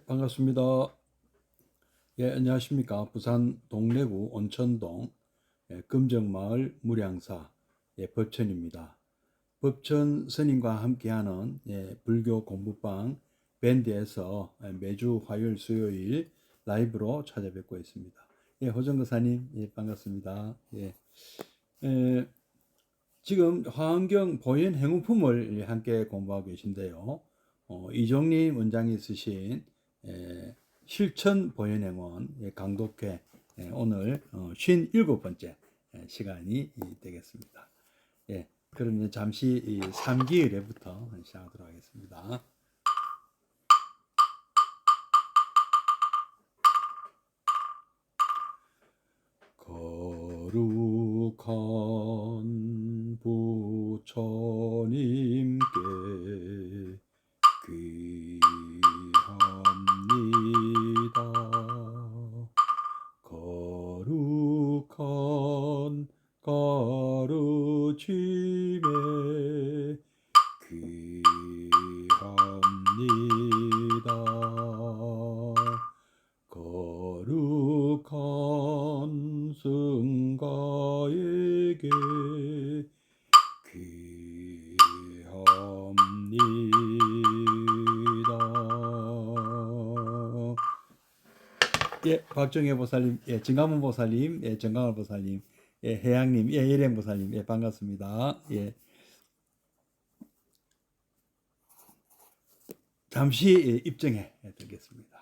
반갑습니다. 안녕하십니까. 부산 동래구 온천동 금정마을 무량사 법천입니다. 법천 스님과 함께하는 불교 공부방 밴드에서 매주 화요일, 수요일 라이브로 찾아뵙고 있습니다. 호정거사님, 반갑습니다. 에, 지금 화엄경 보현 행운품을 함께 공부하고 계신데요. 이종림 원장이 쓰신 실천 보현행원 강독회 오늘 57번째 시간이 되겠습니다. 그러면 잠시 이 3기의례부터 시작하도록 하겠습니다. 거룩한 부처님께 귀합니다. 거룩한 가르침에 귀합니다. 거룩한 승가에게 귀합니다. 박정혜 보살님, 정감원 보살님, 정강월 보살님, 해양님, 일행 보살님, 반갑습니다. 잠시 입정해 드리겠습니다.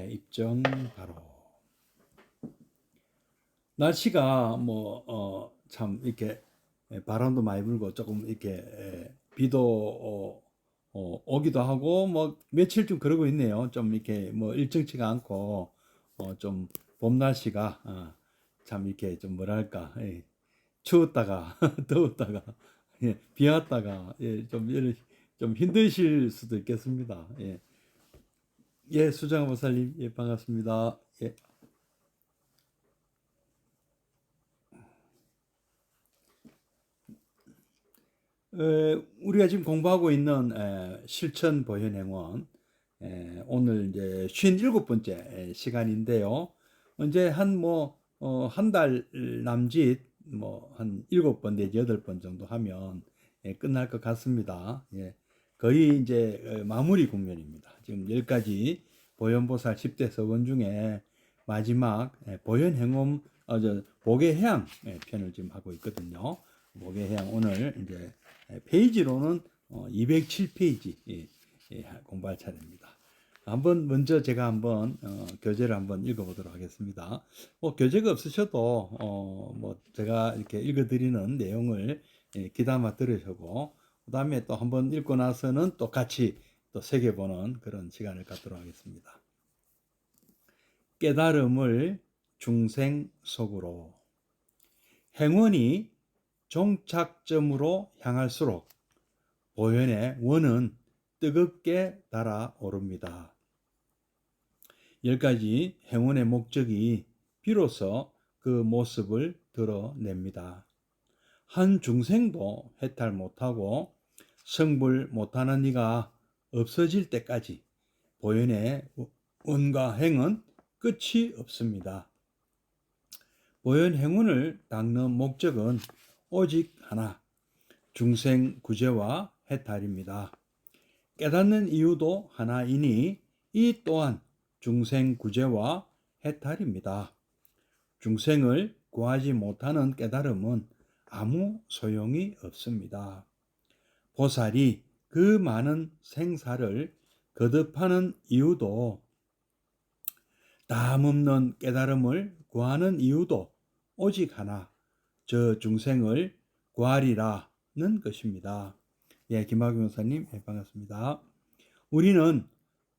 입정 바로. 날씨가 참 이렇게 바람도 많이 불고 조금 이렇게 비도 오기도 하고 며칠 좀 그러고 있네요. 좀 이렇게 일정치가 않고 좀 봄 날씨가 참 이렇게 좀 뭐랄까 추웠다가 더웠다가 비 왔다가 좀 힘드실 수도 있겠습니다. 수정 보살님, 반갑습니다. 우리가 지금 공부하고 있는 실천 보현행원 오늘 이제 57번째 시간인데요. 이제 한 달 남짓 한 7번 내지 8번 정도 하면 끝날 것 같습니다. 거의 이제 마무리 국면입니다. 지금 10가지 보현보살 10대 서원 중에 마지막 보현행원 복의해양 편을 지금 하고 있거든요. 복의해양 오늘 이제 페이지로는 207페이지 공부할 차례입니다. 먼저 제가 한번 교재를 한번 읽어보도록 하겠습니다. 교재가 없으셔도 제가 이렇게 읽어드리는 내용을 귀담아 들으시고 그 다음에 또 한번 읽고 나서는 또 같이 또 새겨보는 그런 시간을 갖도록 하겠습니다. 깨달음을 중생 속으로. 행운이 종착점으로 향할수록 보현의 원은 뜨겁게 달아오릅니다. 10가지 행운의 목적이 비로소 그 모습을 드러냅니다. 한 중생도 해탈 못하고 성불 못하는 이가 없어질 때까지 보현의 원과 행은 끝이 없습니다. 보현 행운을 닦는 목적은 오직 하나, 중생 구제와 해탈입니다. 깨닫는 이유도 하나이니 이 또한 중생 구제와 해탈입니다. 중생을 구하지 못하는 깨달음은 아무 소용이 없습니다. 보살이 그 많은 생사를 거듭하는 이유도, 담없는 깨달음을 구하는 이유도 오직 하나, 저 중생을 구하리라는 것입니다. 김학용 목사님, 반갑습니다. 우리는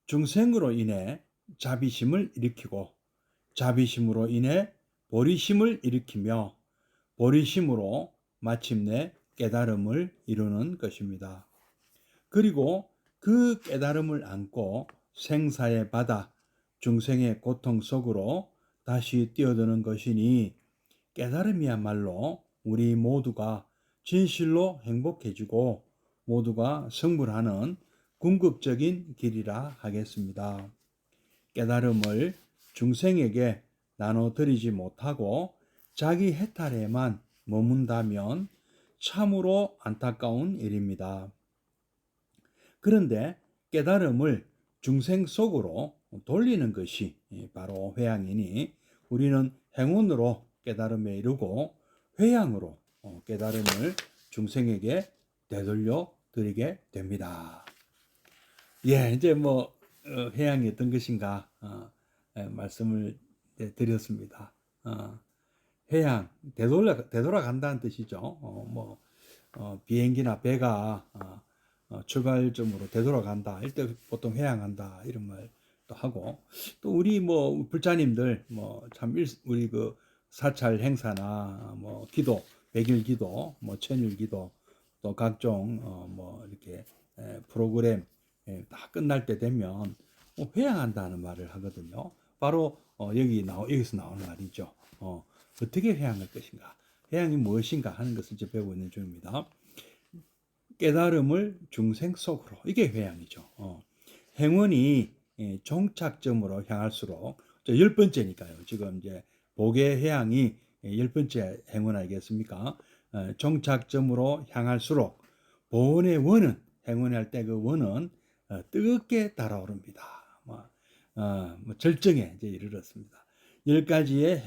중생으로 인해 자비심을 일으키고 자비심으로 인해 보리심을 일으키며 보리심으로 마침내 깨달음을 이루는 것입니다. 그리고 그 깨달음을 안고 생사의 바다, 중생의 고통 속으로 다시 뛰어드는 것이니 깨달음이야말로 우리 모두가 진실로 행복해지고 모두가 성불하는 궁극적인 길이라 하겠습니다. 깨달음을 중생에게 나눠드리지 못하고 자기 해탈에만 머문다면 참으로 안타까운 일입니다. 그런데 깨달음을 중생 속으로 돌리는 것이 바로 회양이니 우리는 행운으로 깨달음에 이르고 회양으로 깨달음을 중생에게 되돌려 드리게 됩니다. 예, 이제 뭐 회양이 어떤 것인가 말씀을 드렸습니다. 회양 되돌아간다는 뜻이죠. 비행기나 배가 출발점으로 되돌아간다. 이때 보통 회양한다 이런 말도 하고 또 우리 뭐 불자님들 참 우리 그 사찰 행사나 기도, 백일 기도, 천일 기도 또 각종 이렇게 프로그램 다 끝날 때 되면 회양한다는 말을 하거든요. 바로 여기서 나오는 말이죠. 어떻게 회양할 것인가, 회양이 무엇인가 하는 것을 이제 배우고 있는 중입니다. 깨달음을 중생 속으로, 이게 회양이죠. 행운이 종착점으로 향할수록 10번째니까요. 지금 이제 복의 회양이 10번째 행운 아니겠습니까? 종착점으로 향할수록 보원의 원은, 행운할 때 그 원은 뜨겁게 달아오릅니다. 절정에 이제 이르렀습니다. 10가지의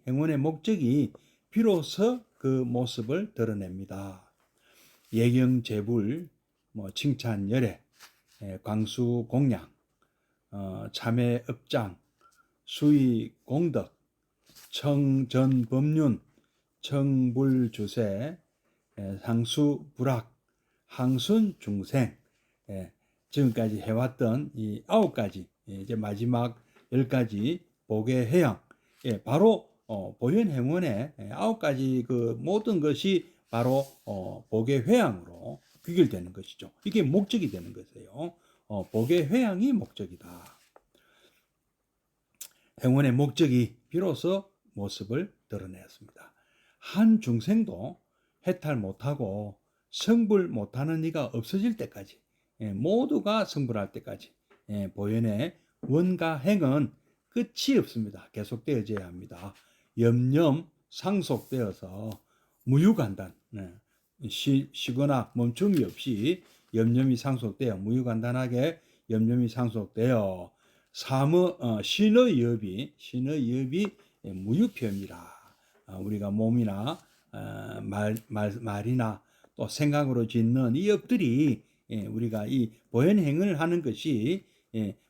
행운의 목적이 비로소 그 모습을 드러냅니다. 예경제불, 칭찬열애, 광수공양, 참회업장, 수의공덕, 청전법륜, 청불주세, 상수불학, 항순중생, 지금까지 해왔던 이 9가지, 이제 마지막 10가지 복의 회양, 바로 보현행원의 9가지 그 모든 것이 바로 복의 회양으로 귀결되는 것이죠. 이게 목적이 되는 것이에요. 복의 회양이 목적이다. 행운의 목적이 비로소 모습을 드러냈습니다. 한 중생도 해탈 못하고 성불 못하는 이가 없어질 때까지, 모두가 성불할 때까지 보현의 원과 행은 끝이 없습니다. 계속되어져야 합니다. 염염 상속되어서 무유간단, 쉬거나 멈춤이 없이 염염이 상속되어 무유간단하게 염염이 상속되어 신의 여비 무유표입니다. 우리가 몸이나 말이나 또 생각으로 짓는 이 업들이 우리가 이 보현행을 하는 것이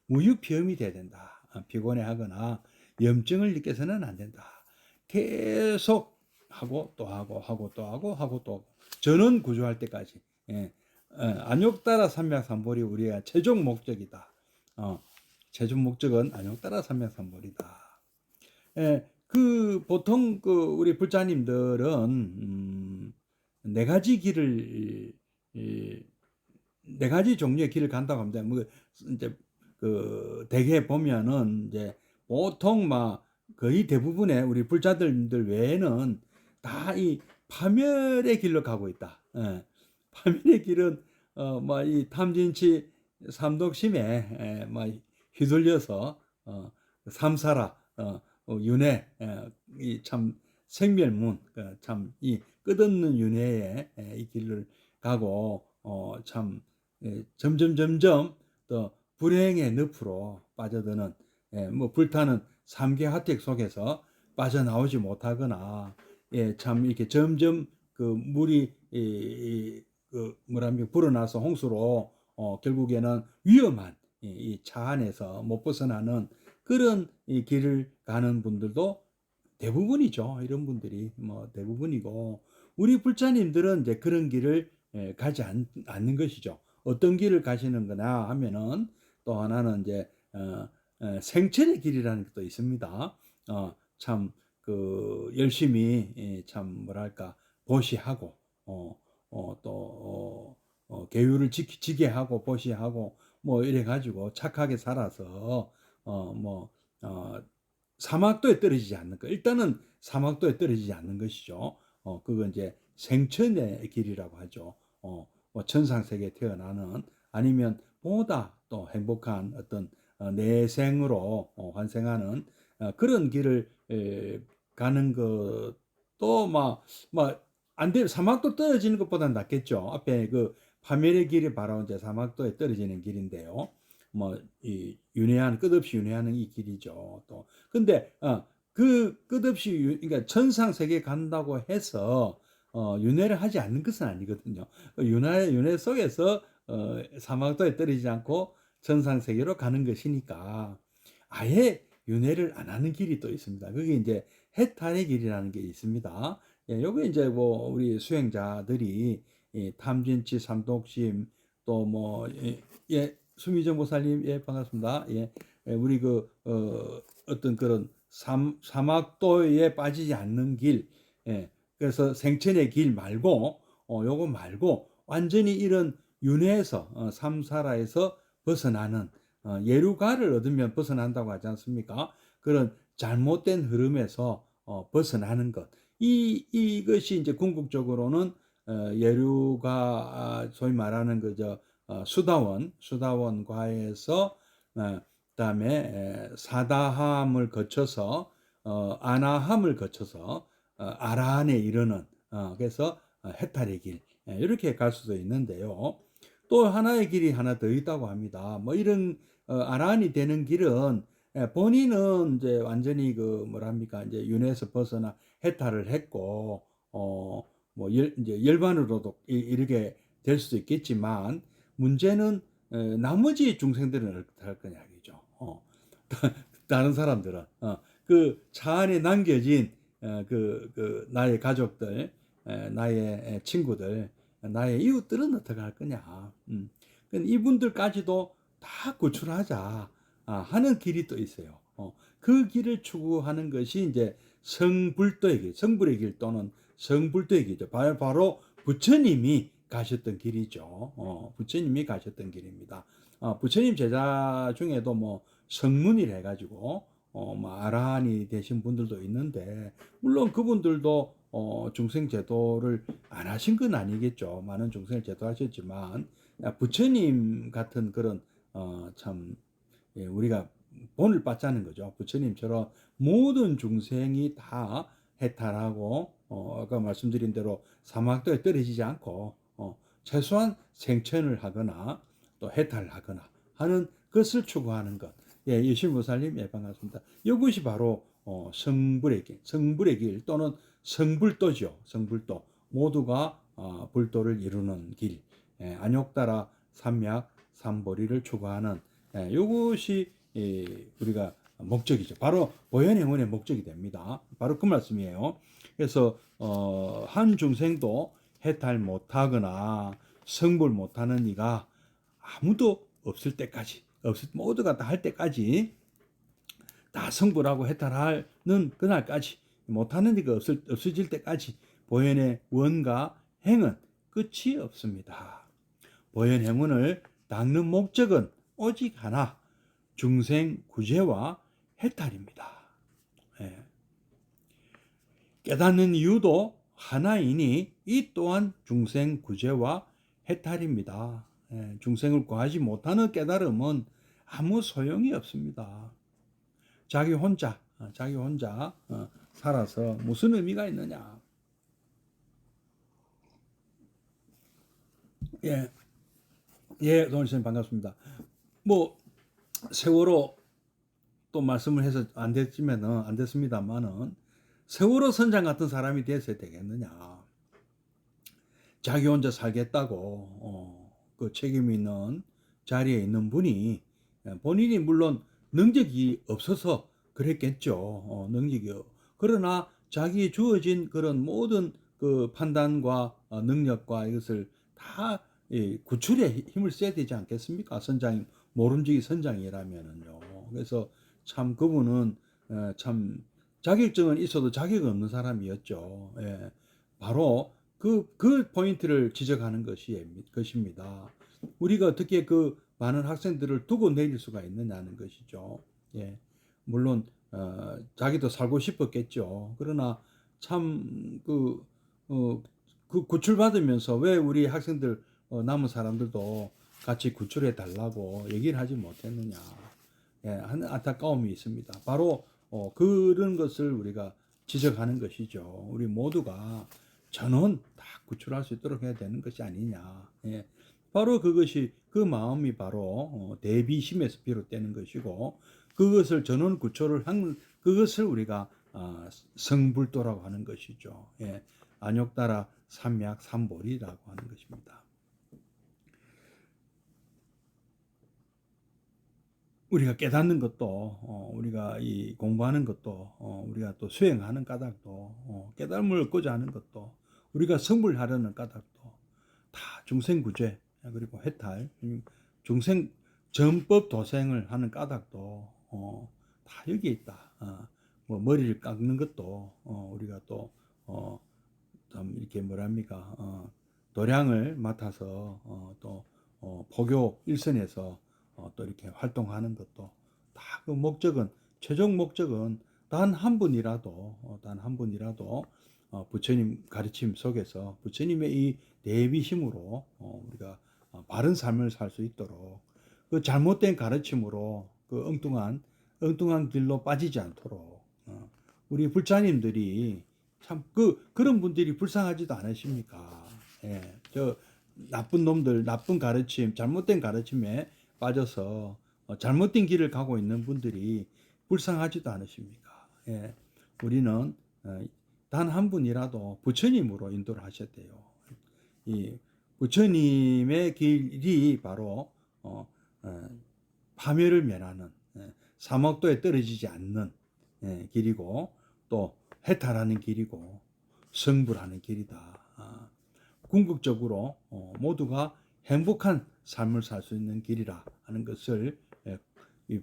무유표험이 돼야 된다. 피곤해하거나 염증을 느껴서는 안 된다. 계속 하고 또 하고 또 전원 구조할 때까지 안욕따라 삼맥삼보리 우리가 최종 목적이다. 최종 목적은 안욕따라 삼맥삼보리다. 보통 우리 불자님들은 네 가지 종류의 길을 간다고 합니다. 이제 대개 보면은 이제 보통 거의 대부분의 우리 불자들들 외에는 다 이 파멸의 길로 가고 있다. 파멸의 길은 이 탐진치 삼독심에 휘둘려서 삼사라 윤회, 이 참 생멸문, 참 이 끝없는 윤회의 이 길을 가고 참 점점 또 불행의 늪으로 빠져드는 불타는 삼계 화택 속에서 빠져나오지 못하거나 참 이렇게 점점 그 물이 불어나서 홍수로 결국에는 위험한 이 차 안에서 못 벗어나는 그런 이 길을 가는 분들도 대부분이죠. 이런 분들이 대부분이고, 우리 불자님들은 이제 그런 길을 가지 않는 것이죠. 어떤 길을 가시는 거나 하면은 또 하나는 이제 생철의 길이라는 것도 있습니다. 참 그 열심히 참 뭐랄까 보시하고 계율을 지게 하고 보시하고 뭐 이래 가지고 착하게 살아서 뭐 사막도에 떨어지지 않는 것. 일단은 사막도에 떨어지지 않는 것이죠. 그건 이제 생천의 길이라고 하죠. 뭐 천상 세계에 태어나는 아니면 보다 또 행복한 어떤 내생으로 환생하는 그런 길을 가는 것도 안 돼. 사막도 떨어지는 것보다는 낫겠죠. 앞에 그 파멸의 길이 바로 이제 사막도에 떨어지는 길인데요. 뭐 이 윤회하는 끝없이 윤회하는 이 길이죠. 또 근데 그 끝없이 그러니까 천상 세계 간다고 해서 윤회를 하지 않는 것은 아니거든요. 윤회 속에서 사막도에 떨어지지 않고 천상 세계로 가는 것이니까 아예 윤회를 안 하는 길이 또 있습니다. 그게 이제 해탈의 길이라는 게 있습니다. 예, 요게 이제 뭐 우리 수행자들이 탐진치, 삼독심 또 뭐 예, 수미정 보살님 예 반갑습니다. 예, 우리 그 어떤 그런 사막도에 빠지지 않는 길, 예, 그래서 생천의 길 말고 요거 말고 완전히 이런 윤회에서 삼사라에서 벗어나는 예루가를 얻으면 벗어난다고 하지 않습니까? 그런 잘못된 흐름에서 벗어나는 것. 이것이 이제 궁극적으로는 예류가 소위 말하는 그저 수다원과에서 그다음에 사다함을 거쳐서 아나함을 거쳐서 아라한에 이르는 그래서 해탈의 길 이렇게 갈 수도 있는데요. 또 하나의 길이 하나 더 있다고 합니다. 뭐 이런 아라한이 되는 길은 본인은 이제 완전히 그 뭐랍니까 이제 윤회에서 벗어나 해탈을 했고 뭐 이제 열반으로도 이르게 될 수도 있겠지만 문제는 나머지 중생들은 어떻게 할 거냐 이죠. 다른 사람들은 그 차 안에 남겨진 그 나의 가족들, 나의 친구들, 나의 이웃들은 어떻게 할 거냐. 이분들까지도 다 구출하자 하는 길이 또 있어요. 그 길을 추구하는 것이 이제 성불도의 길, 성불의 길 또는 성불도의 길이죠. 바로 부처님이 가셨던 길이죠. 부처님이 가셨던 길입니다. 부처님 제자 중에도 뭐 성문이라 해가지고 뭐 아라한이 되신 분들도 있는데 물론 그분들도 중생 제도를 안 하신 건 아니겠죠. 많은 중생을 제도하셨지만 부처님 같은 그런 참 예, 우리가 본을 받자는 거죠. 부처님처럼 모든 중생이 다 해탈하고 아까 말씀드린 대로 사막도에 떨어지지 않고 최소한 생천을 하거나 또 해탈을 하거나 하는 것을 추구하는 것. 예, 유실무살님 예, 반갑습니다. 이것이 바로 성불의 길 또는 성불도죠. 성불도 모두가 불도를 이루는 길. 예, 안욕따라 삼약 삼보리를 추구하는 이것이 우리가 목적이죠. 바로 보현행원의 목적이 됩니다. 바로 그 말씀이에요. 그래서 한 중생도 해탈 못하거나 성불 못하는 이가 아무도 없을 때까지 모두가 다 할 때까지 다 성불하고 해탈하는 그날까지 못하는 이가 없어질 때까지 보현의 원과 행은 끝이 없습니다. 보현행운을 닦는 목적은 오직 하나, 중생 구제와 해탈입니다. 예. 깨닫는 이유도 하나이니 이 또한 중생 구제와 해탈입니다. 예. 중생을 구하지 못하는 깨달음은 아무 소용이 없습니다. 자기 혼자 살아서 무슨 의미가 있느냐. 예, 예, 동원 선생님 반갑습니다. 뭐 세월호 또 말씀을 해서 안 됐습니다만은 세월호 선장 같은 사람이 됐어야 되겠느냐. 자기 혼자 살겠다고 그 책임 있는 자리에 있는 분이 본인이 물론 능력이 없어서 그랬겠죠. 그러나 자기 주어진 그런 모든 그 판단과 능력과 이것을 다 구출에 힘을 써야 되지 않겠습니까? 모름지기 선장이라면은요. 그래서 참 그분은 참 자격증은 있어도 자격 없는 사람이었죠. 예. 바로 그 포인트를 지적하는 것입니다. 우리가 어떻게 그 많은 학생들을 두고 내릴 수가 있느냐는 것이죠. 예. 물론 자기도 살고 싶었겠죠. 그러나 참 그 구출받으면서 왜 우리 학생들 남은 사람들도 같이 구출해 달라고 얘기를 하지 못했느냐. 예, 하는 안타까움이 있습니다. 바로 그런 것을 우리가 지적하는 것이죠. 우리 모두가 전원 다 구출할 수 있도록 해야 되는 것이 아니냐. 예, 바로 그것이 그 마음이 바로 대비심에서 비롯되는 것이고 그것을 전원 구출을 한 그것을 우리가 성불도라고 하는 것이죠. 예, 안욕따라 삼약 삼보리라고 하는 것입니다. 우리가 깨닫는 것도 우리가 이 공부하는 것도 우리가 또 수행하는 까닭도 깨달음을 얻고자 하는 것도 우리가 성불하려는 까닭도 다 중생구제 그리고 해탈 중생 전법 도생을 하는 까닭도 다 여기 있다. 뭐 머리를 깎는 것도 우리가 또 이렇게 뭐랍니까 도량을 맡아서 또 포교 일선에서 또 이렇게 활동하는 것도 다 그 목적은 최종 목적은 단 한 분이라도 부처님 가르침 속에서 부처님의 이 대비심으로 우리가 바른 삶을 살 수 있도록 그 잘못된 가르침으로 그 엉뚱한 길로 빠지지 않도록 우리 불자님들이 참 그런 분들이 불쌍하지도 않으십니까? 예, 저 나쁜 놈들 나쁜 가르침 잘못된 가르침에 빠져서 잘못된 길을 가고 있는 분들이 불쌍하지도 않으십니까? 예, 우리는 단 한 분이라도 부처님으로 인도를 하셨대요. 이 부처님의 길이 바로 파멸을 면하는 사막도에 떨어지지 않는 길이고 또 해탈하는 길이고 성불하는 길이다. 궁극적으로 모두가 행복한 삶을 살 수 있는 길이라 하는 것을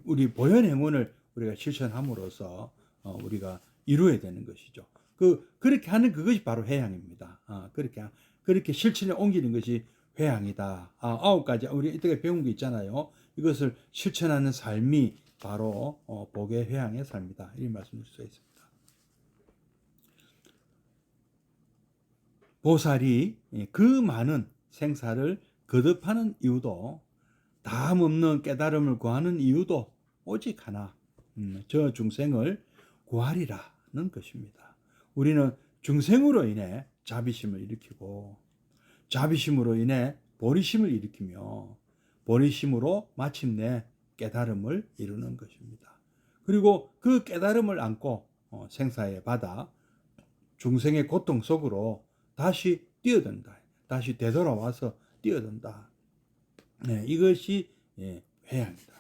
우리 보현행원을 우리가 실천함으로써 우리가 이루어야 되는 것이죠. 그렇게 하는 그것이 바로 회양입니다. 그렇게 실천에 옮기는 것이 회양이다. 9가지 우리 이때가 배운 게 있잖아요. 이것을 실천하는 삶이 바로 복의 회양의 삶이다. 이 말씀을 수 있습니다. 보살이 그 많은 생사를 거듭하는 이유도 다음 없는 깨달음을 구하는 이유도 오직 하나 저 중생을 구하리라는 것입니다. 우리는 중생으로 인해 자비심을 일으키고 자비심으로 인해 보리심을 일으키며 보리심으로 마침내 깨달음을 이루는 것입니다. 그리고 그 깨달음을 안고 생사의 바다 중생의 고통 속으로 다시 뛰어든다. 다시 되돌아와서 뛰어든다. 이것이 회양이다.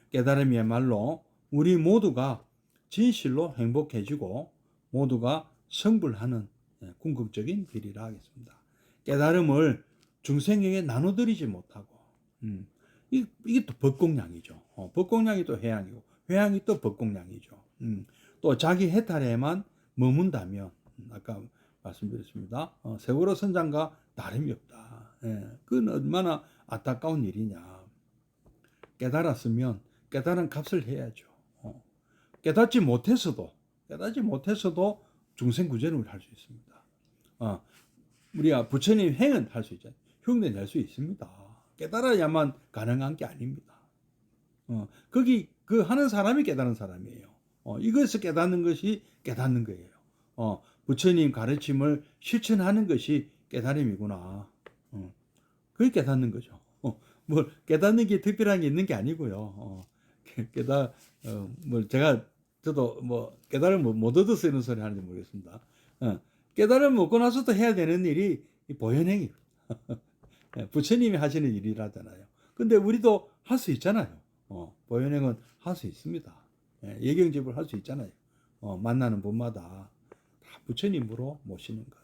깨달음이야말로 우리 모두가 진실로 행복해지고 모두가 성불하는 궁극적인 길이라 하겠습니다. 깨달음을 중생에게 나눠드리지 못하고 이게 또 법공량이죠. 법공량이 또 회양이고 회양이 또 법공량이죠. 또 자기 해탈에만 머문다면 아까 말씀드렸습니다. 세월호 선장과 다름이 없다. 그건 얼마나 안타까운 일이냐. 깨달았으면 깨달은 값을 해야죠. 깨닫지 못해서도 중생 구제를 할 수 있습니다. 우리가 부처님 행은 할 수 있잖아요. 흉내 낼 수 있습니다. 깨달아야만 가능한 게 아닙니다. 거기 그 하는 사람이 깨달은 사람이에요. 이것을 깨닫는 것이 깨닫는 거예요. 부처님 가르침을 실천하는 것이 깨달음이구나. 그게 깨닫는 거죠. 뭐 깨닫는 게 특별한 게 있는 게 아니고요. 저도 뭐 깨달음 못 얻어서 이런 소리 하는지 모르겠습니다. 깨달음 먹고 나서도 해야 되는 일이 보현행이에요. 부처님이 하시는 일이라잖아요. 근데 우리도 할 수 있잖아요. 보현행은 할 수 있습니다. 예경집을 할 수 있잖아요. 만나는 분마다 다 부처님으로 모시는 것.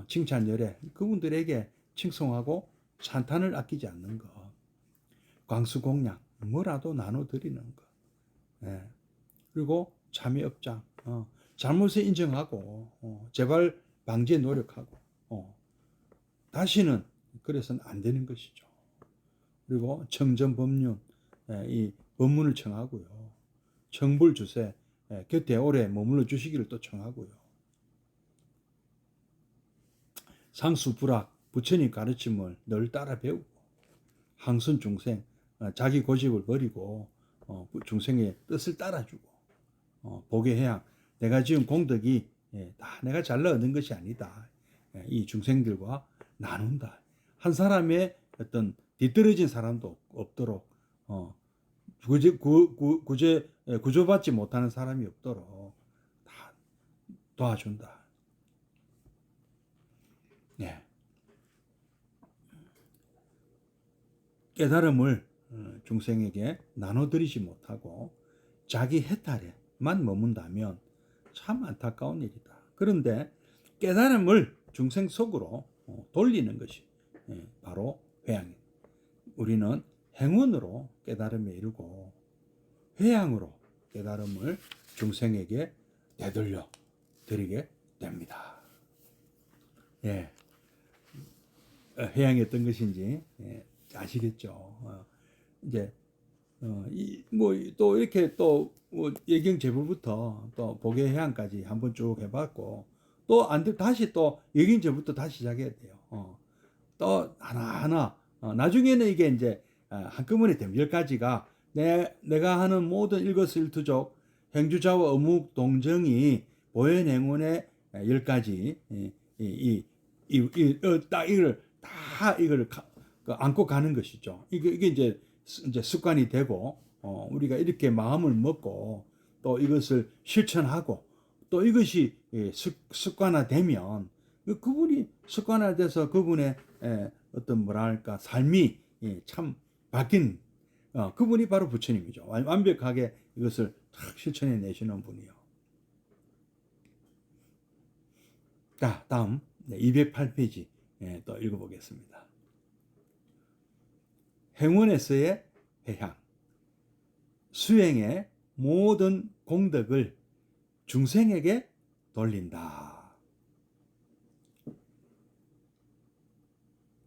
칭찬열애 그분들에게 칭송하고 찬탄을 아끼지 않는 것. 광수공양 뭐라도 나눠드리는 것. 그리고 참여업장, 잘못을 인정하고 재발 방지에 노력하고 다시는 그래서는 안 되는 것이죠. 그리고 청정법륜, 이 법문을 청하고요. 청불주세, 곁에 오래 머물러 주시기를 또 청하고요. 상수불학, 부처님 가르침을 늘 따라 배우고, 항선 중생, 자기 고집을 버리고 중생의 뜻을 따라주고, 복의 해양, 내가 지은 공덕이 다 내가 잘라 얻은 것이 아니다. 이 중생들과 나눈다. 한 사람의 어떤 뒤떨어진 사람도 없도록 구조받지 못하는 사람이 없도록 다 도와준다. 네. 깨달음을 중생에게 나눠드리지 못하고 자기 해탈에만 머문다면 참 안타까운 일이다. 그런데 깨달음을 중생 속으로 돌리는 것이 바로 회양입니다. 우리는 행운으로 깨달음에 이르고 회양으로 깨달음을 중생에게 되돌려 드리게 됩니다. 예, 회양이 어떤 것인지 아시겠죠? 이제 또 이렇게 또 예경 제불부터 또 복의 해양까지 한번 쭉 해봤고 또 안 돼 다시 또 예경 제불부터 다시 시작해야 돼요. 또 하나하나 나중에는 이게 이제 한꺼번에 되면 10가지가 내가 하는 모든 일거수일투족 행주자와 어묵 동정이 보현행운의 10가지 딱 이걸 다 이걸 안고 가는 것이죠. 이게 이제 습관이 되고 우리가 이렇게 마음을 먹고 또 이것을 실천하고 또 이것이 습관화되면 그분이 습관화돼서 그분의 어떤 뭐랄까 삶이 참 바뀐 그분이 바로 부처님이죠. 완벽하게 이것을 탁 실천해 내시는 분이요. 자, 다음 208페이지 또 읽어보겠습니다. 행운에서의 회향. 수행의 모든 공덕을 중생에게 돌린다.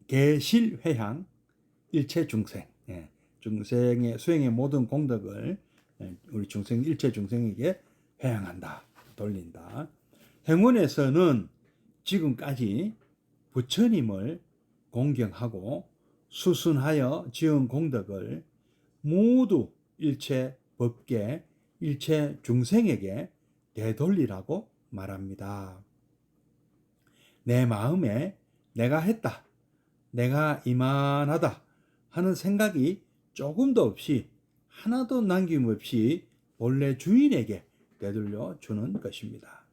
계실회향 일체 중생. 중생의 수행의 모든 공덕을 우리 중생 일체 중생에게 회향한다. 돌린다. 행운에서는 지금까지 부처님을 공경하고 수순하여 지은 공덕을 모두 일체 법계, 일체 중생에게 되돌리라고 말합니다. 내 마음에 내가 했다, 내가 이만하다 하는 생각이 조금도 없이 하나도 남김없이 본래 주인에게 되돌려 주는 것입니다.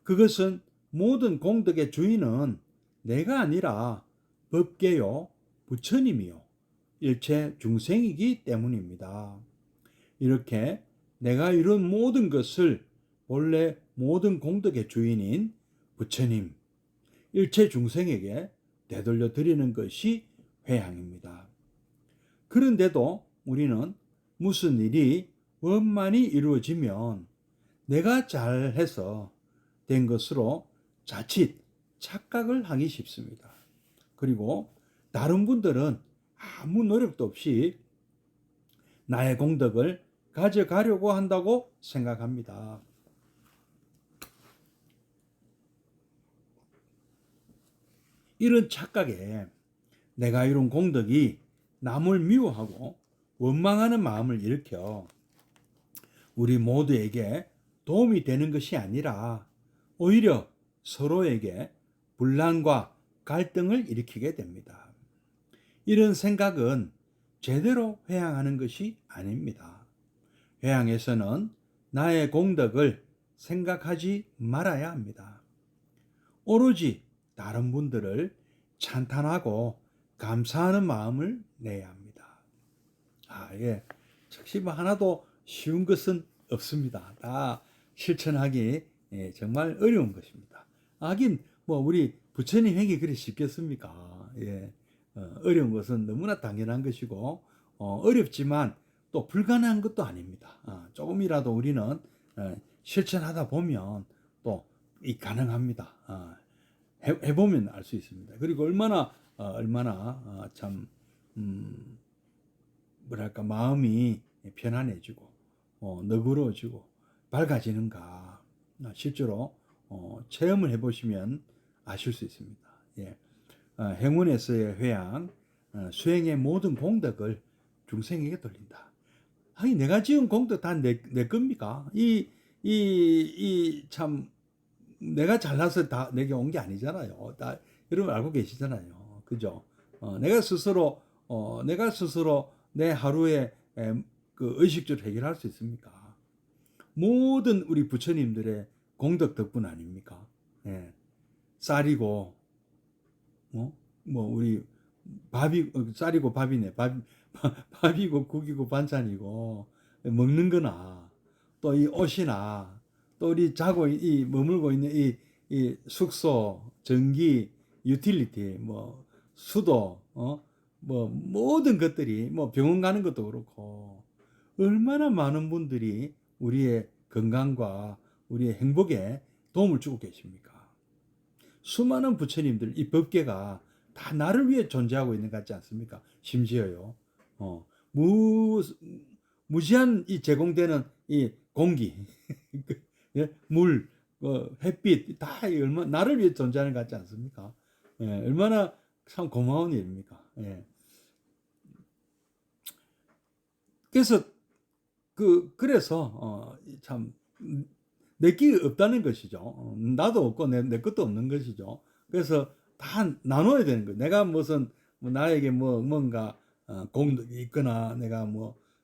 그것은 모든 공덕의 주인은 내가 아니라 법계요 부처님이요 일체 중생이기 때문입니다. 이렇게 내가 이룬 모든 것을 본래 모든 공덕의 주인인 부처님 일체 중생에게 되돌려 드리는 것이 회향입니다. 그런데도 우리는 무슨 일이 원만히 이루어지면 내가 잘해서 된 것으로 자칫 착각을 하기 쉽습니다. 그리고 다른 분들은 아무 노력도 없이 나의 공덕을 가져가려고 한다고 생각합니다. 이런 착각에 내가 이룬 공덕이 남을 미워하고 원망하는 마음을 일으켜 우리 모두에게 도움이 되는 것이 아니라 오히려 서로에게 분란과 갈등을 일으키게 됩니다. 이런 생각은 제대로 회향하는 것이 아닙니다. 회향에서는 나의 공덕을 생각하지 말아야 합니다. 오로지 다른 분들을 찬탄하고 감사하는 마음을 내야 합니다. 예. 즉시 하나도 쉬운 것은 없습니다. 다 실천하기 정말 어려운 것입니다. 하긴 우리 부처님 행위 그리 쉽겠습니까? 어려운 것은 너무나 당연한 것이고 어렵지만 또 불가능한 것도 아닙니다. 조금이라도 우리는 실천하다 보면 또 이 가능합니다. 해보면 알 수 있습니다. 그리고 얼마나 참 뭐랄까 마음이 편안해지고 너그러워지고 밝아지는가 실제로 체험을 해보시면 아실 수 있습니다. 예. 행운에서의 회양, 수행의 모든 공덕을 중생에게 돌린다. 아니 내가 지은 공덕 다 내 겁니까? 참 내가 잘나서 다 내게 온 게 아니잖아요. 다 여러분 알고 계시잖아요. 그죠? 내가 스스로 내 하루에 그 의식적으로 해결할 수 있습니까? 모든 우리 부처님들의 공덕 덕분 아닙니까? 예. 쌀이고 뭐 우리 쌀이고 밥이네. 밥이고 국이고 반찬이고 먹는 거나 또 이 옷이나 또 우리 자고 머물고 있는 이 숙소, 전기, 유틸리티, 뭐 수도, 뭐 모든 것들이 뭐 병원 가는 것도 그렇고 얼마나 많은 분들이 우리의 건강과 우리의 행복에 도움을 주고 계십니까? 수많은 부처님들 이 법계가 다 나를 위해 존재하고 있는 것 같지 않습니까? 심지어요. 무지한 이 제공되는 이 공기, 물, 햇빛 다 얼마 나를 위해 존재하는 것 같지 않습니까? 예, 얼마나 참 고마운 일입니까? 예. 그래서 그래서 참 내게 없다는 것이죠. 나도 없고 내 것도 없는 것이죠. 그래서 다 나눠야 되는 거예요. 내가 무슨 나에게 뭔가 공덕이 있거나 내가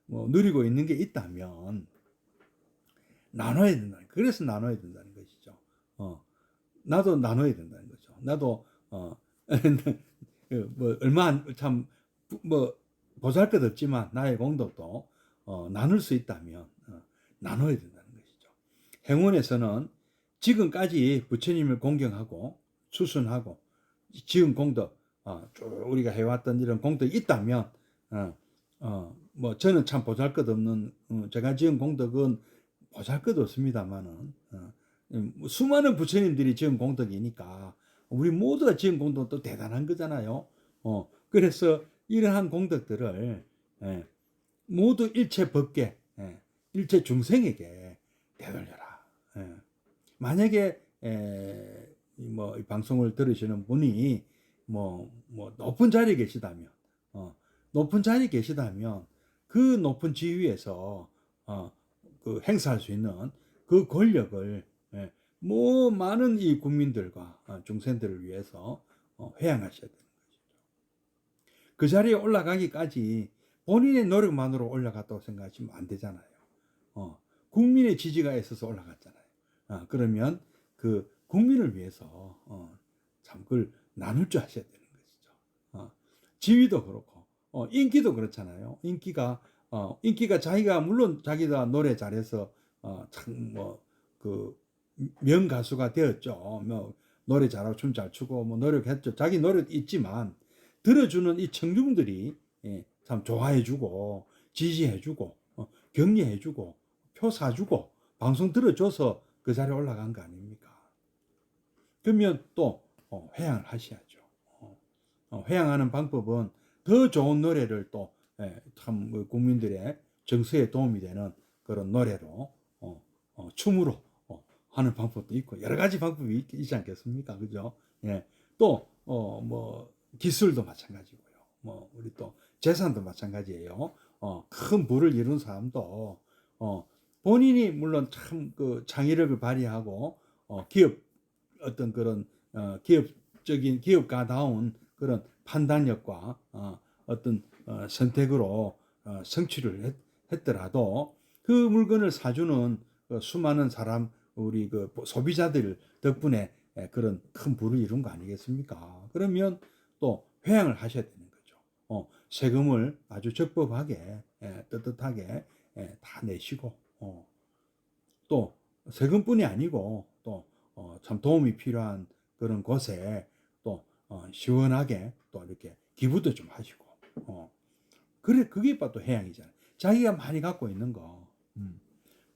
누리고 있는 게 있다면 나눠야 된다. 그래서 나눠야 된다는 것이죠. 나도 나눠야 된다는 거죠. 나도 얼마 참뭐 보잘것없지만 나의 공덕도 나눌 수 있다면 나눠야 된다는 것이죠. 행원에서는 지금까지 부처님을 공경하고 수순하고 지은 공덕 쭉 우리가 해왔던 이런 공덕이 있다면 뭐 저는 참 보잘것없는 제가 지은 공덕은 보잘것없습니다만은 수많은 부처님들이 지은 공덕이니까 우리 모두가 지은 공덕도 대단한 거잖아요. 그래서 이러한 공덕들을 모두 일체 법계, 일체 중생에게 되돌려라. 만약에 뭐 방송을 들으시는 분이 뭐 높은 자리에 계시다면, 그 높은 지위에서 그 행사할 수 있는 그 권력을 많은 이 국민들과 중생들을 위해서 회양하셔야 되는 것이죠. 그 자리에 올라가기까지 본인의 노력만으로 올라갔다고 생각하시면 안 되잖아요. 국민의 지지가 있어서 올라갔잖아요. 그러면 그 국민을 위해서 참 그걸 나눌 줄 아셔야 되는 것이죠. 지위도 그렇고 인기도 그렇잖아요. 인기가 물론 자기가 노래 잘해서 참 그 명가수가 되었죠. 뭐 노래 잘하고 춤 잘 추고 뭐 노력했죠. 자기 노력 있지만 들어주는 이 청중들이 참 좋아해주고 지지해주고 격려해주고 표 사주고 방송 들어줘서 그 자리에 올라간 거 아닙니까? 그러면 또 회양을 하셔야죠. 회양하는 방법은 더 좋은 노래를 또 참 국민들의 정서에 도움이 되는 그런 노래로 춤으로 하는 방법도 있고 여러 가지 방법이 있지 않겠습니까? 그죠? 예. 또 뭐 기술도 마찬가지고요. 뭐 우리 또 재산도 마찬가지예요. 큰 부를 이룬 사람도 본인이 물론 참 그 창의력을 발휘하고 기업 어떤 그런 기업가다운 그런 판단력과 어떤 선택으로 성취를 했더라도 그 물건을 사주는 수많은 사람 우리 그 소비자들 덕분에 그런 큰 부를 이룬 거 아니겠습니까? 그러면 또 회양을 하셔야 되는 거죠. 세금을 아주 적법하게 떳떳하게 다 내시고 또 세금뿐이 아니고 또 참 도움이 필요한 그런 곳에 또 시원하게 또 이렇게 기부도 좀 하시고 그래 그게 또 회양이잖아요. 자기가 많이 갖고 있는 거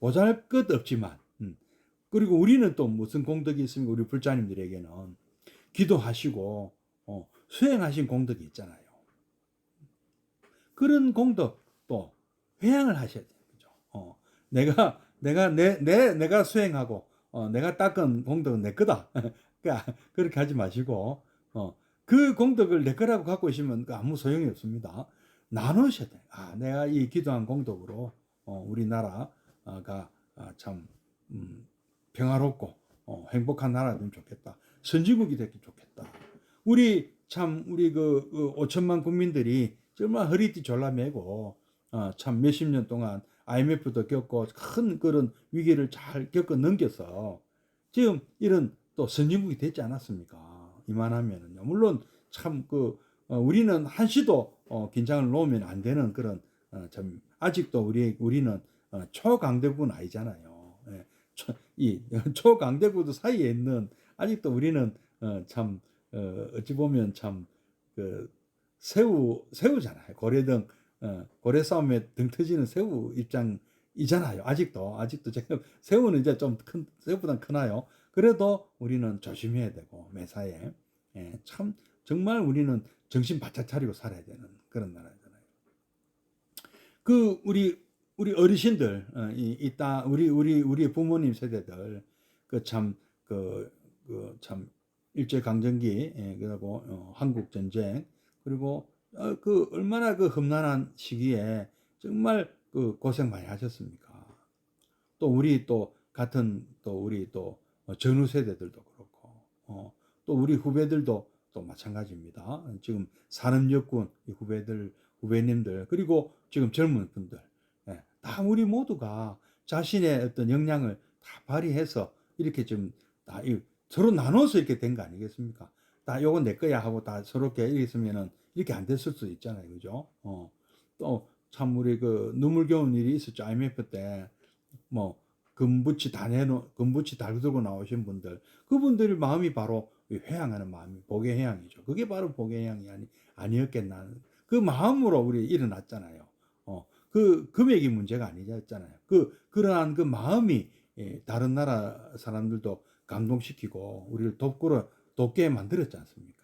보잘것없지만 그리고 우리는 또 무슨 공덕이 있습니까? 우리 불자님들에게는 기도하시고 수행하신 공덕이 있잖아요. 그런 공덕도 회양을 하셔야 돼요. 그죠? 내가 수행하고 내가 닦은 공덕은 내 거다. 그러니까 그렇게 하지 마시고 그 공덕을 내 거라고 갖고 있으면 아무 소용이 없습니다. 나누셔야 돼요. 내가 이 기도한 공덕으로 우리나라가 참 평화롭고 행복한 나라가 되면 좋겠다. 선진국이 되기 좋겠다. 우리 그 5천만 국민들이 정말 허리띠 졸라매고 참 몇십 년 동안 IMF도 겪고 큰 그런 위기를 잘 겪어 넘겨서 지금 이런 또 선진국이 됐지 않았습니까? 이만하면은요. 물론 참 우리는 한시도 긴장을 놓으면 안 되는 그런 참 아직도 우리는 초강대국은 아니잖아요. 예. 이 초강대국 사이에 있는 아직도 우리는 참 어찌 보면 참 새우잖아요. 고래 싸움에 등 터지는 새우 입장이잖아요. 아직도 지금 새우는 이제 좀 새우보단 크나요? 그래도 우리는 조심해야 되고 매사에 참 정말 우리는 정신 바짝 차리고 살아야 되는 그런 나라잖아요. 우리 어르신들 우리 부모님 세대들 참 일제 강점기 그리고 한국 전쟁 그리고 얼마나 험난한 시기에 정말 고생 많이 하셨습니까? 또 우리 같은 우리 전후 세대들도 그렇고 또 우리 후배들도 또 마찬가지입니다. 지금 산업여군 후배님들 그리고 지금 젊은 분들 다 우리 모두가 자신의 어떤 역량을 다 발휘해서 이렇게 좀 서로 나눠서 이렇게 된 거 아니겠습니까? 다 요건 내 거야 하고 다 서로게 이랬으면은 이렇게 안 됐을 수도 있잖아요. 그죠? 또 참 우리 눈물겨운 일이 있었죠. IMF 때 뭐 금붙이 달고 나오신 분들 그분들 마음이 바로 회양하는 마음이 복의 회양이죠. 그게 바로 복의 회양이 아니었겠나. 그 마음으로 우리 일어났잖아요. 그 금액이 문제가 아니잖아요. 그러한 그 마음이 다른 나라 사람들도 감동시키고 우리를 돕게 만들었지 않습니까?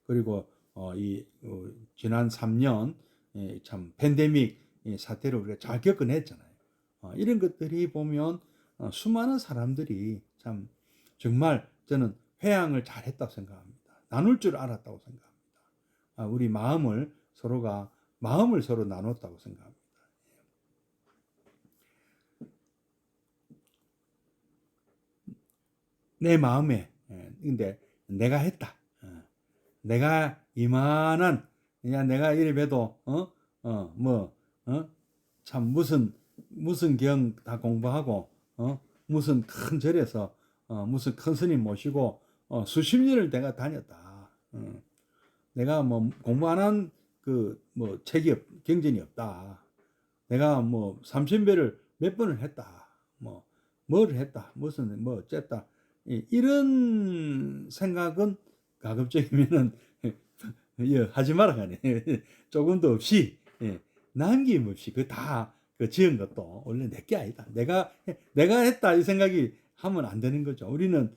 그리고 지난 3년 참 팬데믹 사태를 우리가 잘 겪어냈잖아요. 이런 것들이 보면 수많은 사람들이 참 정말 저는 회양을 잘했다고 생각합니다. 나눌 줄 알았다고 생각합니다. 우리 마음을 서로 나눴다고 생각합니다. 내 마음에 근데 내가 했다. 내가 이만한 그냥 내가 이래봬도 참 무슨 경 다 공부하고 무슨 큰 절에서 무슨 큰 스님 모시고 수십 년을 내가 다녔다. 내가 뭐 공부 안 한 경전이 없다. 내가 뭐 삼천배를 몇 번을 했다. 뭐를 했다. 무슨 어쨌다. 이런 생각은 가급적이면은 하지 마라 하네. 조금도 없이 남김없이 그 지은 것도 원래 내게 아니다. 내가 했다 이 생각이 하면 안 되는 거죠. 우리는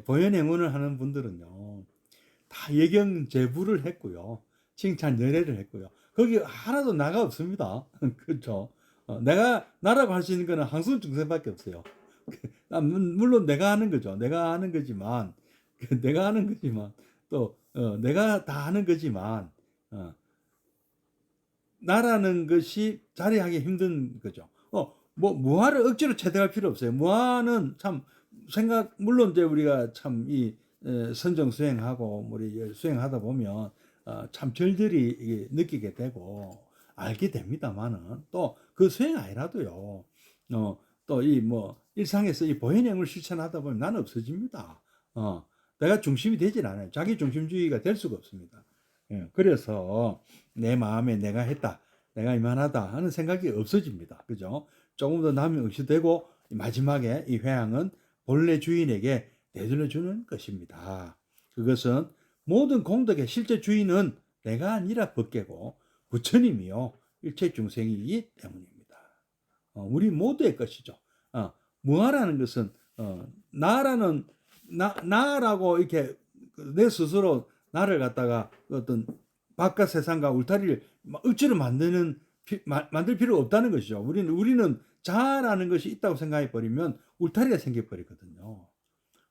보현행원을 하는 분들은요 다 예경제부를 했고요, 칭찬 열애를 했고요. 거기 하나도 나가 없습니다. 그렇죠. 내가 나라고 할 수 있는 거는 항승증세밖에 없어요. 물론 내가 하는 거죠. 내가 하는 거지만 또 내가 다 하는 거지만 나라는 것이 자리하기 힘든 거죠. 무아를 억지로 채택할 필요 없어요. 무아는 참 물론 이제 우리가 참 선정 수행하고 우리 수행하다 보면 참 절절히 느끼게 되고 알게 됩니다만은 또 그 수행 아니라도요. 또 일상에서 이 보현행을 실천하다 보면 나는 없어집니다. 내가 중심이 되질 않아요. 자기 중심주의가 될 수가 없습니다. 그래서 내 마음에 내가 했다, 내가 이만하다 하는 생각이 없어집니다. 그죠? 조금 더 남이 의식되고 마지막에 이 회양은 본래 주인에게 내돌려주는 것입니다. 그것은 모든 공덕의 실제 주인은 내가 아니라 법계고 부처님이요 일체 중생이기 때문입니다. 우리 모두의 것이죠. 무아라는 것은 나라고 이렇게 내 스스로 나를 갖다가 어떤 바깥 세상과 울타리를 억지로 만들 필요가 없다는 것이죠. 우리는 자아라는 것이 있다고 생각해 버리면 울타리가 생겨 버리거든요.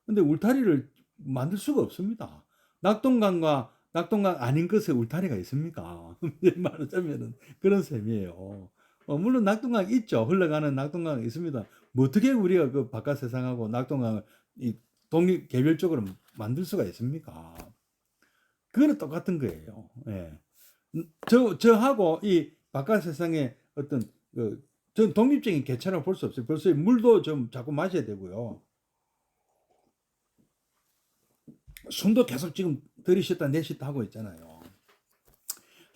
근데 울타리를 만들 수가 없습니다. 낙동강 아닌 것에 울타리가 있습니까? 말하자면은 그런 셈이에요. 물론 낙동강이 있죠. 흘러가는 낙동강이 있습니다. 뭐 어떻게 우리가 그 바깥 세상하고 낙동강을 독립 개별적으로 만들 수가 있습니까? 그거는 똑같은 거예요. 예. 저하고 이 바깥 세상의 어떤 전 독립적인 개체라고 볼 수 없어요. 벌써 물도 좀 자꾸 마셔야 되고요. 숨도 계속 지금 들이쉬었다 내쉬었다 하고 있잖아요.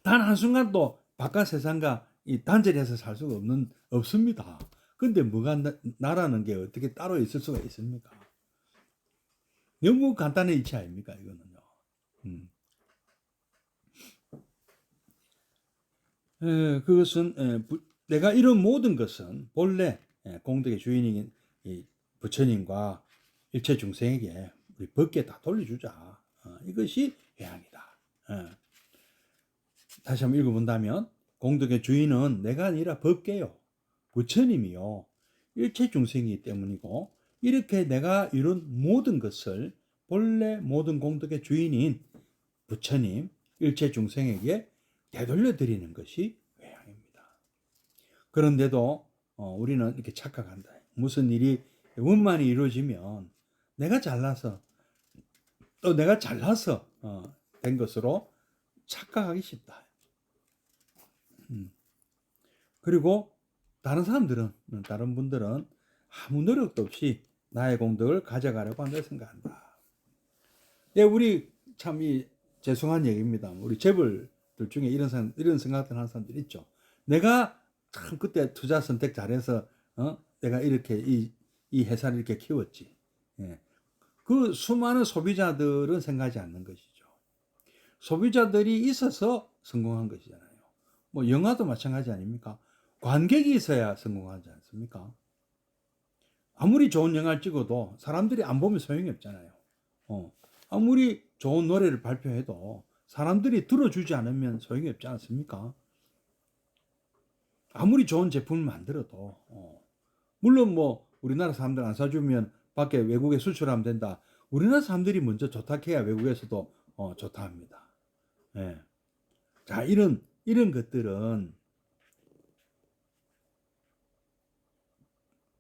단 한순간도 바깥 세상과 이 단절해서 살 수가 없습니다. 근데 뭐가 나라는 게 어떻게 따로 있을 수가 있습니까? 너무 간단한 이치 아닙니까, 이거는요. 그것은 내가 이런 모든 것은 본래 공덕의 주인인 이 부처님과 일체 중생에게 우리 법계 다 돌려주자. 이것이 회양이다. 다시 한번 읽어본다면 공덕의 주인은 내가 아니라 법계요. 부처님이요. 일체 중생이기 때문이고 이렇게 내가 이룬 모든 것을 본래 모든 공덕의 주인인 부처님, 일체 중생에게 되돌려 드리는 것이 회양입니다. 그런데도 우리는 이렇게 착각한다. 무슨 일이 원만히 이루어지면 내가 잘나서 또 내가 잘나서 된 것으로 착각하기 쉽다. 그리고 다른 분들은 아무 노력도 없이 나의 공덕을 가져가려고 한다 생각한다. 예, 우리 참 죄송한 얘기입니다. 우리 재벌들 중에 이런 생각들 하는 사람들 있죠. 내가 참 그때 투자 선택 잘해서 내가 이렇게 이 회사를 이렇게 키웠지. 예. 그 수많은 소비자들은 생각하지 않는 것이죠. 소비자들이 있어서 성공한 것이잖아요. 뭐 영화도 마찬가지 아닙니까? 관객이 있어야 성공하지 않습니까? 아무리 좋은 영화를 찍어도 사람들이 안 보면 소용이 없잖아요. 아무리 좋은 노래를 발표해도 사람들이 들어주지 않으면 소용이 없지 않습니까? 아무리 좋은 제품을 만들어도 물론 뭐 우리나라 사람들 안 사주면 밖에 외국에 수출하면 된다. 우리나라 사람들이 먼저 좋다 해야 외국에서도 좋다 합니다. 예. 자, 이런 것들은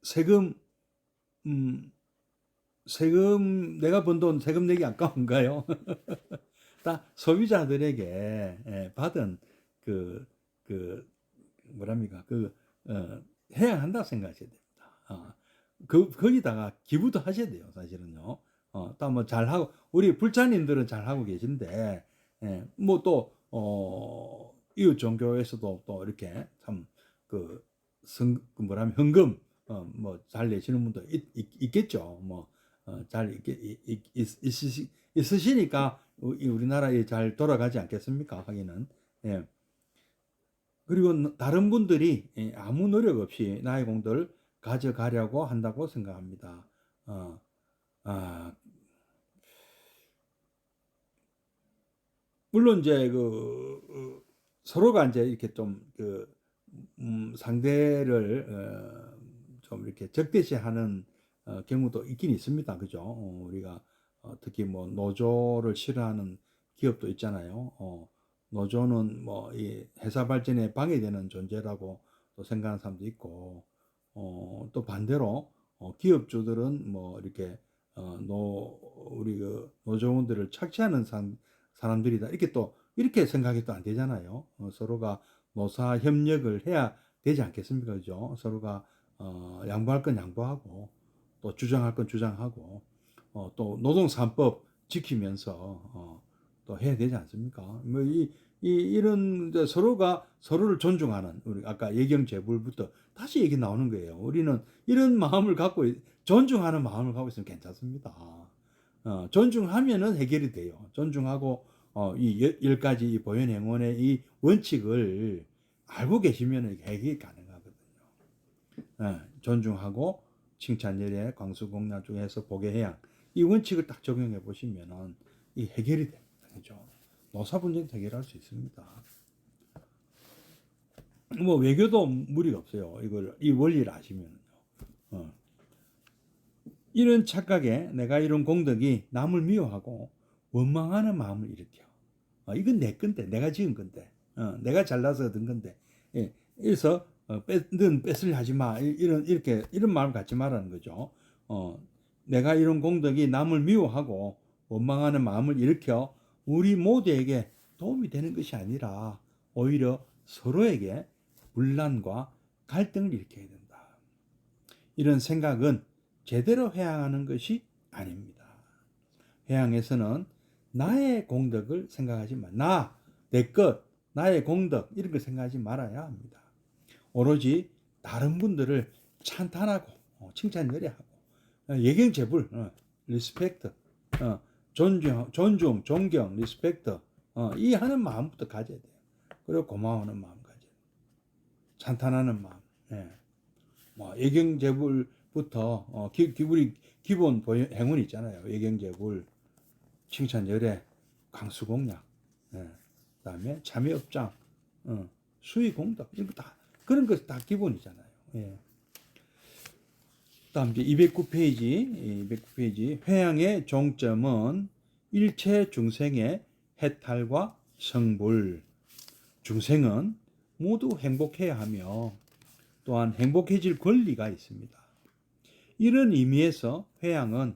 세금 내가 번 돈 세금 내기 아까운가요? 다 소비자들에게 받은 뭐랍니까? 해야 한다고 생각하셔야 됩니다. 거기다가 기부도 하셔야 돼요, 사실은요. 또 뭐 잘하고, 우리 불자님들은 잘하고 계신데, 뭐 또, 이웃 종교에서도 또 이렇게 참, 뭐라면, 헌금, 뭐 잘 내시는 분도 있겠죠. 뭐, 잘 있으시니까 우리나라에 잘 돌아가지 않겠습니까? 하기는. 예. 그리고 다른 분들이 아무 노력 없이 나의 공덕을 가져가려고 한다고 생각합니다. 물론 이제 서로가 이제 이렇게 좀 상대를 좀 이렇게 적대시하는 경우도 있긴 있습니다. 그죠? 우리가 특히 뭐 노조를 싫어하는 기업도 있잖아요. 노조는 뭐 이 회사 발전에 방해되는 존재라고 또 생각하는 사람도 있고, 또 반대로 기업주들은 뭐 이렇게 우리 노조원들을 착취하는 사람들이다. 이렇게 또 이렇게 생각이 또 안 되잖아요. 서로가 노사 협력을 해야 되지 않겠습니까? 그죠? 서로가 양보할 건 양보하고 또 주장할 건 주장하고 또 노동 3법 지키면서 또 해야 되지 않습니까? 뭐 이런 서로가 서로를 존중하는, 우리 아까 예경재불부터 다시 얘기 나오는 거예요. 우리는 이런 마음을 갖고 존중하는 마음을 갖고 있으면 괜찮습니다. 존중하면은 해결이 돼요. 존중하고 이 10가지 보현행원의 이 원칙을 알고 계시면 해결이 가능하거든요. 존중하고 칭찬, 열애, 광수, 공양 중에서 복의 해양 이 원칙을 딱 적용해 보시면은 이 해결이 됩니다. 그죠? 노사 분쟁 해결할 수 있습니다. 뭐 외교도 무리가 없어요. 이 원리를 아시면요. 이런 착각에 내가 이룬 공덕이 남을 미워하고 원망하는 마음을 일으켜. 이건 내 건데, 내가 지은 건데, 내가 잘나서 얻은 건데. 예, 그래서 넌 뺏으려 하지 마. 이런 마음 갖지 말라는 거죠. 내가 이룬 공덕이 남을 미워하고 원망하는 마음을 일으켜 우리 모두에게 도움이 되는 것이 아니라 오히려 서로에게 분란과 갈등을 일으켜야 된다. 이런 생각은 제대로 회양하는 것이 아닙니다. 회양에서는 나의 공덕을 생각하지 마. 내 것, 나의 공덕 이런 걸 생각하지 말아야 합니다. 오로지 다른 분들을 찬탄하고 칭찬 열애하고 예경제불, 리스펙트, 존중, 존경, 리스펙트 이 하는 마음부터 가져야 돼요. 그리고 고마워하는 마음 가져야 돼요. 찬탄하는 마음. 예경제불부터 우리 기본 행운 있잖아요. 예경제불, 칭찬 열애, 강수공양, 그다음에 참여업장, 수의공덕 이런 거 다 그런 거 다 기본이잖아요. 다음 이제 209페이지 회양의 종점은 일체 중생의 해탈과 성불. 중생은 모두 행복해야 하며 또한 행복해질 권리가 있습니다. 이런 의미에서 회양은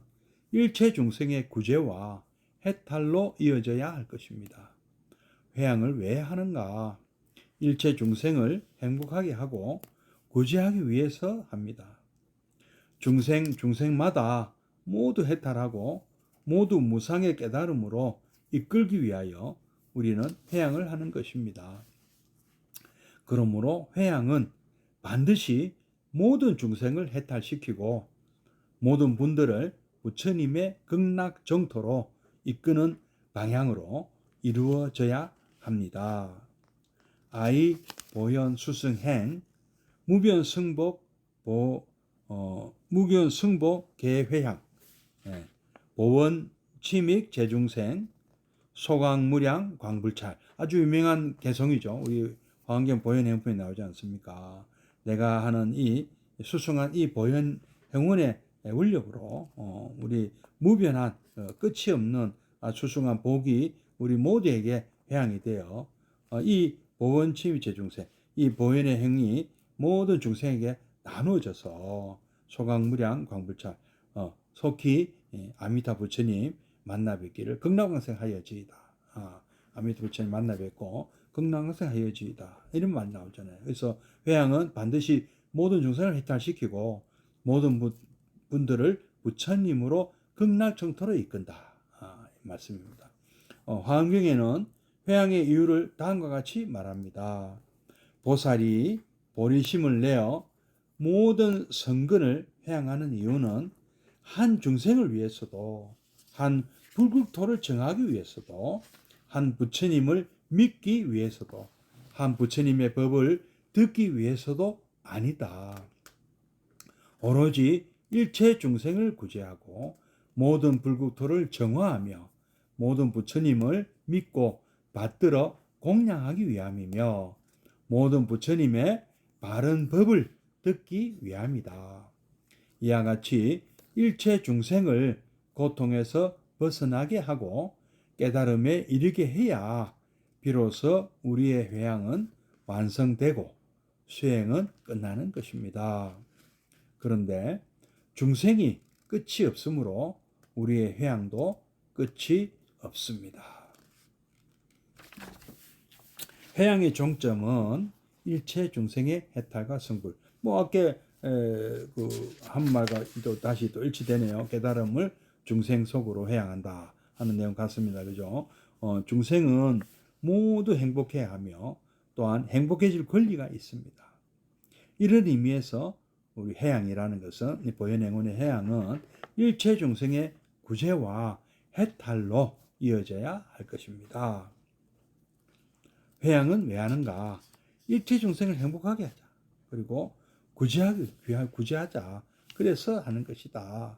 일체 중생의 구제와 해탈로 이어져야 할 것입니다. 회양을 왜 하는가? 일체 중생을 행복하게 하고 구제하기 위해서 합니다. 중생마다 모두 해탈하고 모두 무상의 깨달음으로 이끌기 위하여 우리는 회양을 하는 것입니다. 그러므로 회양은 반드시 모든 중생을 해탈시키고 모든 분들을 부처님의 극락 정토로 이끄는 방향으로 이루어져야 합니다. 아이 보현 수승행 무변승복 무견승복 개회향 보원 침익 재중생 소강무량 광불찰 아주 유명한 개성이죠. 우리 화엄경 보현행품에 나오지 않습니까? 내가 하는 이 수승한 이 보현 행운의 원력으로 우리 무변한 끝이 없는 수승한 복이 우리 모두에게 회양이 되어 이 보원 침익 재중생 이 보현의 행이 모든 중생에게 나누어져서 소강무량 광불찰 속히 아미타 부처님 만나 뵙기를 극락광생하여지이다. 아미타 부처님 만나 뵙고 극락광생하여지이다. 이런 말이 나오잖아요. 그래서 회양은 반드시 모든 중생을 해탈시키고 모든 분들을 부처님으로 극락정토로 이끈다. 말씀입니다. 화엄경에는 회양의 이유를 다음과 같이 말합니다. 보살이 보리심을 내어 모든 성근을 회양하는 이유는 한 중생을 위해서도 한 불국토를 정하기 위해서도 한 부처님을 믿기 위해서도 한 부처님의 법을 듣기 위해서도 아니다. 오로지 일체 중생을 구제하고 모든 불국토를 정화하며 모든 부처님을 믿고 받들어 공양하기 위함이며 모든 부처님의 바른 법을 듣기 위함이다. 이와 같이 일체 중생을 고통에서 벗어나게 하고 깨달음에 이르게 해야 비로소 우리의 회양은 완성되고 수행은 끝나는 것입니다. 그런데 중생이 끝이 없으므로 우리의 회양도 끝이 없습니다. 회양의 종점은 일체 중생의 해탈과 성불. 아까 한 말과 또 다시 또 일치되네요. 깨달음을 중생 속으로 회양한다 하는 내용 같습니다. 그죠? 중생은 모두 행복해야 하며 또한 행복해질 권리가 있습니다. 이런 의미에서 우리 회양이라는 것은 보현행운의 회양은 일체 중생의 구제와 해탈로 이어져야 할 것입니다. 회양은 왜 하는가? 일체 중생을 행복하게 하자. 그리고 구제하자. 그래서 하는 것이다.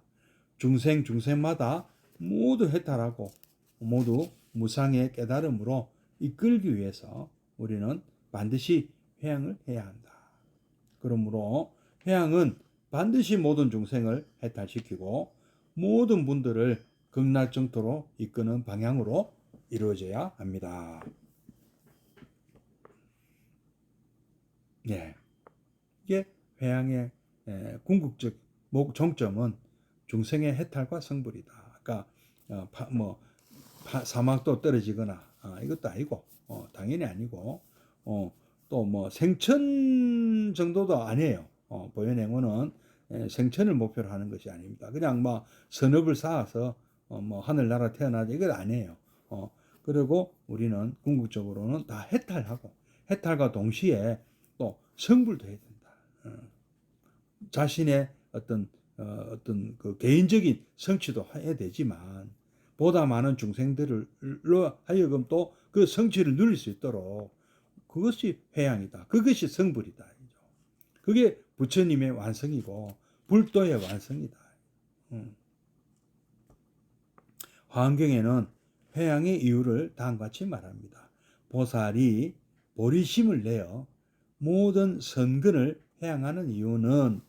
중생마다 모두 해탈하고 모두 무상의 깨달음으로 이끌기 위해서 우리는 반드시 회양을 해야 한다. 그러므로 회양은 반드시 모든 중생을 해탈시키고 모든 분들을 극락정토로 이끄는 방향으로 이루어져야 합니다. 예. 이게 회양의 궁극적 정점은 중생의 해탈과 성불이다. 그러니까 사막도 떨어지거나 이것도 아니고 당연히 아니고 또 뭐 생천 정도도 아니에요. 보현행원은 생천을 목표로 하는 것이 아닙니다. 그냥 뭐 선업을 쌓아서 뭐 하늘나라 태어나자 이건 아니에요. 그리고 우리는 궁극적으로는 다 해탈하고 해탈과 동시에 또 성불도 해야 된다. 자신의 어떤 그 개인적인 성취도 해야 되지만 보다 많은 중생들로 하여금 또 그 성취를 누릴 수 있도록 그것이 회양이다. 그것이 성불이다. 그게 부처님의 완성이고 불도의 완성이다. 화엄경에는 회양의 이유를 다음과 같이 말합니다. 보살이 보리심을 내어 모든 선근을 회양하는 이유는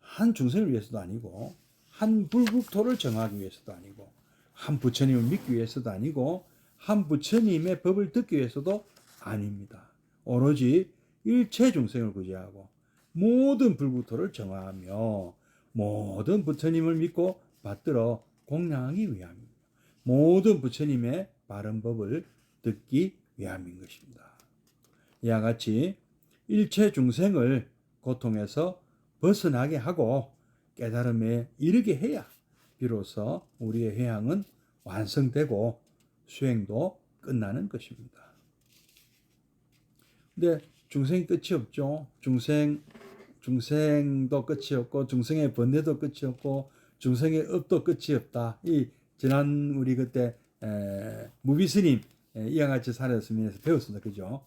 한 중생을 위해서도 아니고 한 불국토를 정하기 위해서도 아니고 한 부처님을 믿기 위해서도 아니고 한 부처님의 법을 듣기 위해서도 아닙니다. 오로지 일체 중생을 구제하고 모든 불국토를 정하며 모든 부처님을 믿고 받들어 공양하기 위함입니다. 모든 부처님의 바른 법을 듣기 위함인 것입니다. 이와 같이 일체 중생을 고통에서 벗어나게 하고 깨달음에 이르게 해야 비로소 우리의 회양은 완성되고 수행도 끝나는 것입니다. 근데 중생이 끝이 없죠. 중생도 끝이 없고 중생의 번뇌도 끝이 없고 중생의 업도 끝이 없다. 이 지난 우리 그때 무비스님 이와 같이 살았으면서 배웠습니다. 그죠?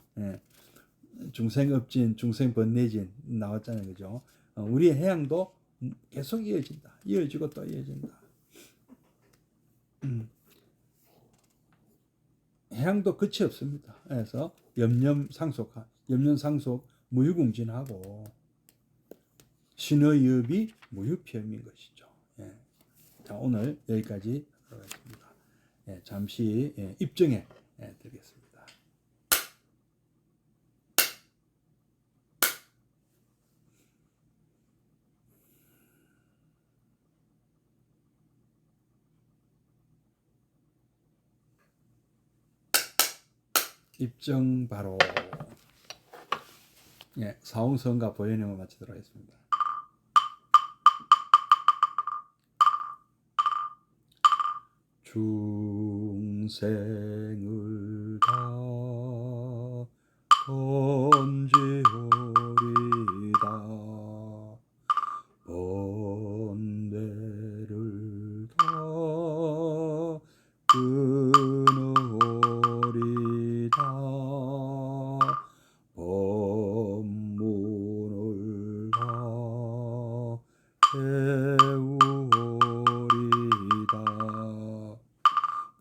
중생업진, 중생번뇌진 나왔잖아요. 그죠? 우리의 해양도 계속 이어진다. 이어지고 또 이어진다. 해양도 끝이 없습니다. 그래서 염념상속, 무유궁진하고 신의업이 무유피엄인 것이죠. 자, 오늘 여기까지 하겠습니다. 잠시 입증해 드리겠습니다. 입증 바로. 사홍선과 보현행을 마치도록 하겠습니다. 중생을 다 던지오리다. 번뇌를 다 끊으리다. 법문을 다 배우리다.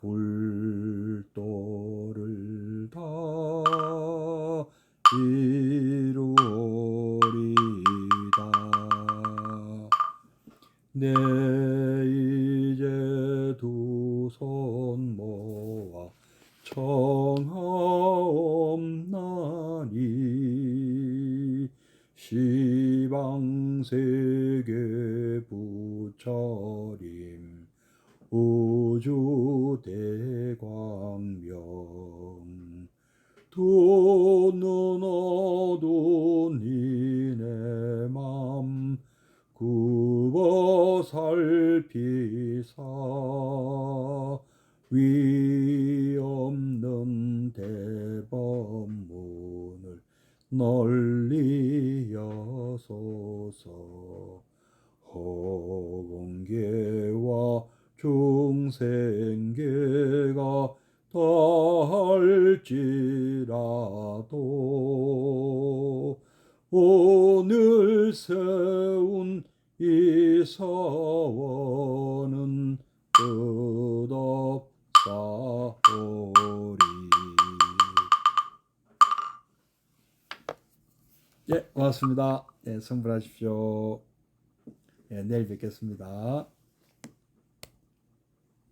불도를 다 이루리다. 내 이제 두 손 모아 청하옵나니 시방세계 부처님 우주대광명 두 눈 어두운 이내 맘 굽어 살피사 위 없는 대법문을 널리 여소서. 허공계와 중생계가 다할지라도 오늘 소리. 예, 고맙습니다. 예, 성불하십시오. 예, 내일 뵙겠습니다.